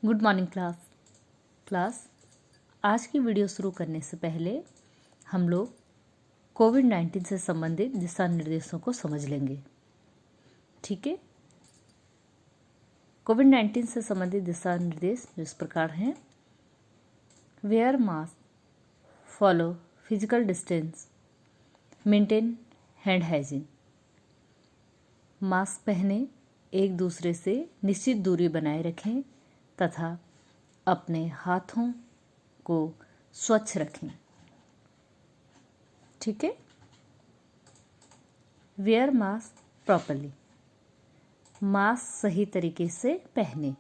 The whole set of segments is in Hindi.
Good morning class. आज की वीडियो शुरू करने से पहले हम लोग कोविड-19 से संबंधित दिशा निर्देशों को समझ लेंगे। ठीक है, कोविड-19 से संबंधित दिशा निर्देश इस प्रकार हैं। Wear mask, follow physical distance, maintain hand hygiene. Mask पहने, एक दूसरे से निश्चित दूरी बनाए रखें तथा अपने हाथों को स्वच्छ रखें। ठीक है, वेयर मास्क प्रॉपरली, मास्क सही तरीके से पहने।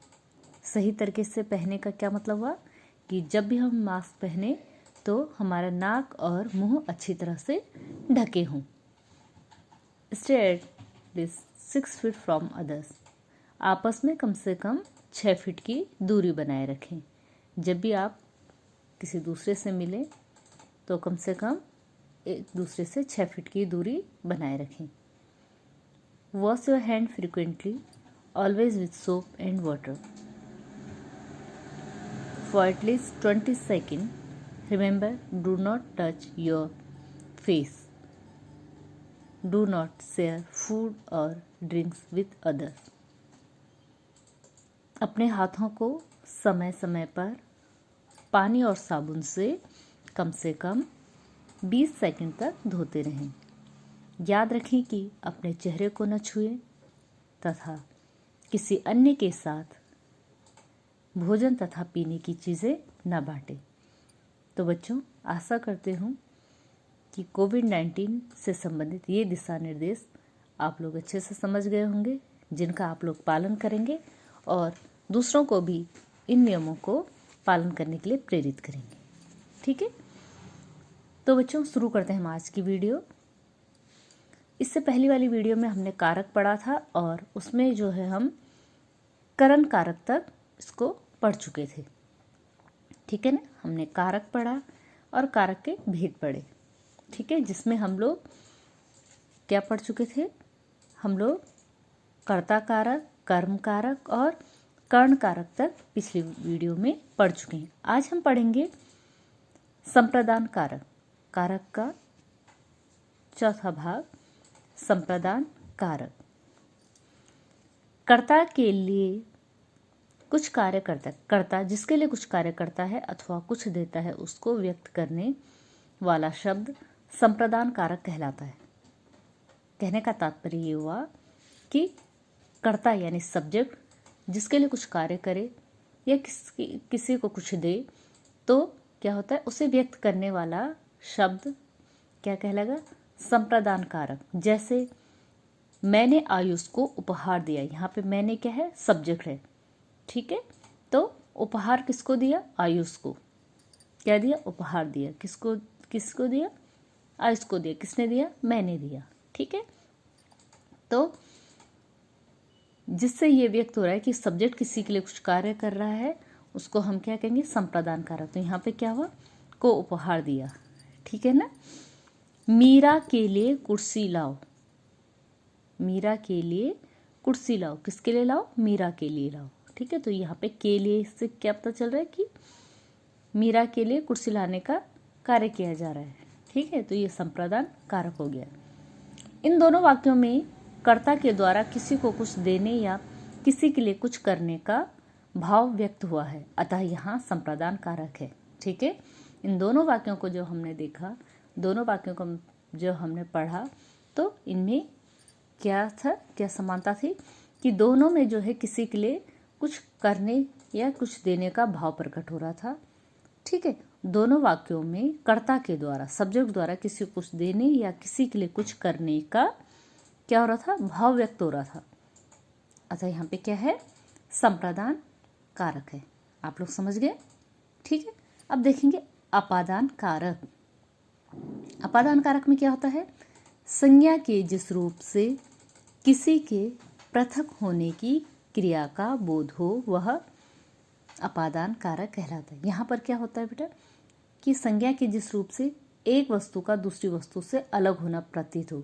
सही तरीके से पहने का क्या मतलब हुआ कि जब भी हम मास्क पहने तो हमारा नाक और मुंह अच्छी तरह से ढके हों। Stay at 6 feet from others, आपस में कम से कम 6 फीट की दूरी बनाए रखें। जब भी आप किसी दूसरे से मिलें तो कम से कम एक दूसरे से 6 फीट की दूरी बनाए रखें। Wash your hand frequently, always with soap and water for at least 20 second. Remember, do not touch your face, do not share food और ड्रिंक्स विथ अदर्स। अपने हाथों को समय समय पर पानी और साबुन से कम 20 सेकंड तक धोते रहें। याद रखें कि अपने चेहरे को न छुएं तथा किसी अन्य के साथ भोजन तथा पीने की चीज़ें न बांटें। तो बच्चों, आशा करते हूँ कि कोविड-19 से संबंधित ये दिशा निर्देश आप लोग अच्छे से समझ गए होंगे, जिनका आप लोग पालन करेंगे और दूसरों को भी इन नियमों को पालन करने के लिए प्रेरित करेंगे। ठीक है, तो बच्चों शुरू करते हैं हम आज की वीडियो। इससे पहली वाली वीडियो में हमने कारक पढ़ा था और उसमें जो है हम करण कारक तक इसको पढ़ चुके थे। ठीक है ना, हमने कारक पढ़ा और कारक के भेद पढ़े। ठीक है, जिसमें हम लोग क्या पढ़ चुके थे? हम लोग कर्ता कारक, कर्म कारक और कर्ण कारक तक पिछली वीडियो में पढ़ चुके हैं। आज हम पढ़ेंगे संप्रदान कारक, कारक का चौथा भाग, संप्रदान कारक। कर्ता के लिए कुछ कार्य करता है, कर्ता जिसके लिए कुछ कार्य करता है अथवा कुछ देता है, उसको व्यक्त करने वाला शब्द संप्रदान कारक कहलाता है। कहने का तात्पर्य ये हुआ कि कर्ता यानी सब्जेक्ट जिसके लिए कुछ कार्य करे या किसी को कुछ दे तो क्या होता है, उसे व्यक्त करने वाला शब्द क्या कहलाएगा? संप्रदान कारक। जैसे मैंने आयुष को उपहार दिया, यहाँ पे मैंने क्या है? सब्जेक्ट है। ठीक है, तो उपहार किसको दिया? आयुष को। क्या दिया? उपहार दिया। किसको दिया? आयुष को दिया। किसने दिया? मैंने दिया। ठीक है, तो जिससे ये व्यक्त हो रहा है कि सब्जेक्ट किसी के लिए कुछ कार्य कर रहा है, उसको हम क्या कहेंगे? संप्रदान कारक। तो यहाँ पे क्या हुआ? को उपहार दिया। ठीक है ना। मीरा के लिए कुर्सी लाओ, मीरा के लिए कुर्सी लाओ। किसके लिए लाओ? मीरा के लिए लाओ। ठीक है, तो यहाँ पे के लिए इससे क्या पता चल रहा है कि मीरा के लिए कुर्सी लाने का कार्य किया जा रहा है। ठीक है, तो ये संप्रदान कारक हो गया। इन दोनों वाक्यों में कर्ता के द्वारा किसी को कुछ देने या किसी के लिए कुछ करने का भाव व्यक्त हुआ है, अतः यहाँ संप्रदान कारक है। ठीक है, इन दोनों वाक्यों को जो हमने देखा, दोनों वाक्यों को जो हमने पढ़ा, तो इनमें क्या था, क्या समानता थी कि दोनों में जो है किसी के लिए कुछ करने या कुछ देने का भाव प्रकट हो रहा था। ठीक है, दोनों वाक्यों में कर्ता के द्वारा, सब्जेक्ट द्वारा किसी को कुछ देने या किसी के लिए कुछ करने का क्या हो रहा था? भाव व्यक्त हो रहा था। अतः यहाँ पे क्या है? संप्रदान कारक है। आप लोग समझ गए? ठीक है, अब देखेंगे अपादान कारक। अपादान कारक में क्या होता है? संज्ञा के जिस रूप से किसी के पृथक होने की क्रिया का बोध हो, वह अपादान कारक कहलाता है। यहाँ पर क्या होता है बेटा कि संज्ञा के जिस रूप से एक वस्तु का दूसरी वस्तु से अलग होना प्रतीत हो,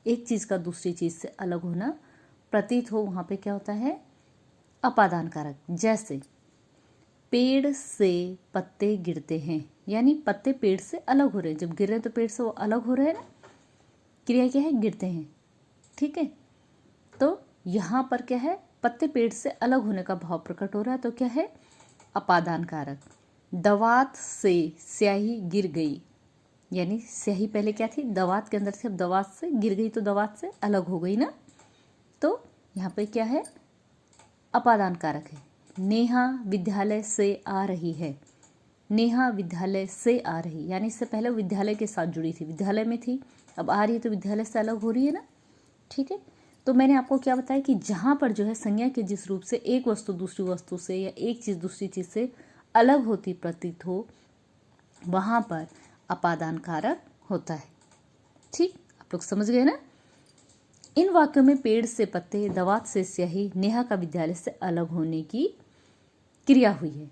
एक चीज़ का दूसरी चीज़ से अलग होना प्रतीत हो, वहाँ पे क्या होता है? अपादान कारक। जैसे पेड़ से पत्ते गिरते हैं, यानी पत्ते पेड़ से अलग हो रहे हैं। जब गिर रहे हैं तो पेड़ से वो अलग हो रहे हैं ना। क्रिया क्या है? गिरते हैं। ठीक है, तो यहाँ पर क्या है? पत्ते पेड़ से अलग होने का भाव प्रकट हो रहा है, तो क्या है? अपादान कारक। दवात से स्याही गिर गई, यानी स्याही पहले क्या थी? दवात के अंदर से, अब दवात से गिर गई तो दवात से अलग हो गई ना। तो यहाँ पे क्या है? अपादान कारक है। नेहा विद्यालय से आ रही है, नेहा विद्यालय से आ रही, यानी इससे पहले विद्यालय के साथ जुड़ी थी, विद्यालय में थी, अब आ रही है तो विद्यालय से अलग हो रही है ना। ठीक है, तो मैंने आपको क्या बताया कि जहाँ पर जो है संज्ञा के जिस रूप से एक वस्तु दूसरी वस्तु से या एक चीज़ दूसरी चीज़ से अलग होती प्रतीत हो, वहाँ पर अपादान कारक होता है। ठीक, आप लोग समझ गए ना। इन वाक्यों में पेड़ से पत्ते, दवात से स्याही, नेहा का विद्यालय से अलग होने की क्रिया हुई है,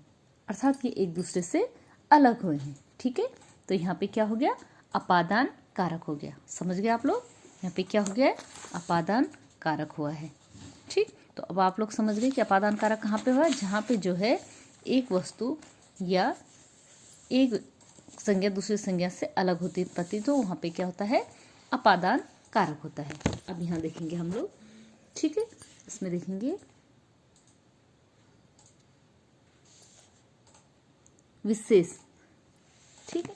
अर्थात ये एक दूसरे से अलग हुए हैं। ठीक है, तो यहाँ पे क्या हो गया? अपादान कारक हो गया। समझ गए आप लोग? यहाँ पे क्या हो गया है? अपादान कारक हुआ है। ठीक, तो अब आप लोग समझ गए कि अपादान कारक कहाँ पे हुआ है? जहाँ पे जो है एक वस्तु या एक संज्ञा दूसरी संज्ञा से अलग होती है प्रतीत हो, वहाँ पे क्या होता है? अपादान कारक होता है। अब यहाँ देखेंगे हम लोग। ठीक है, इसमें देखेंगे विशेष। ठीक है,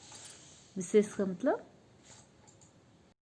विशेष का मतलब